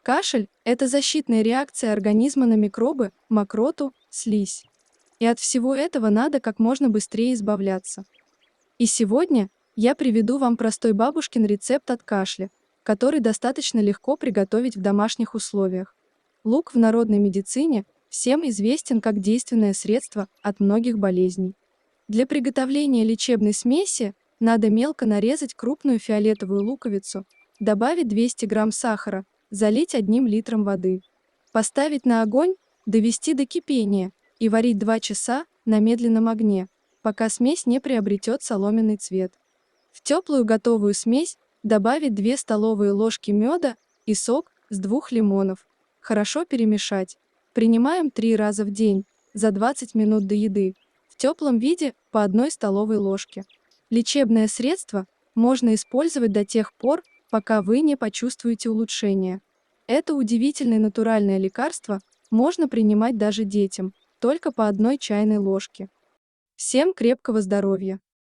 Кашель– это защитная реакция организма на микробы, мокроту, слизь. И от всего этого надо как можно быстрее избавляться. И сегодня я приведу вам простой бабушкин рецепт от кашля, который достаточно легко приготовить в домашних условиях. Лук в народной медицине всем известен как действенное средство от многих болезней. Для приготовления лечебной смеси надо мелко нарезать крупную фиолетовую луковицу, добавить 200 грамм сахара, залить 1 литром воды. Поставить на огонь, довести до кипения и варить 2 часа на медленном огне, пока смесь не приобретет соломенный цвет. В теплую готовую смесь добавить 2 столовые ложки меда и сок с 2 лимонов. Хорошо перемешать. Принимаем 3 раза в день, за 20 минут до еды. В теплом виде по 1 столовой ложке. Лечебное средство можно использовать до тех пор, пока вы не почувствуете улучшения. Это удивительное натуральное лекарство можно принимать даже детям, только по 1 чайной ложке. Всем крепкого здоровья!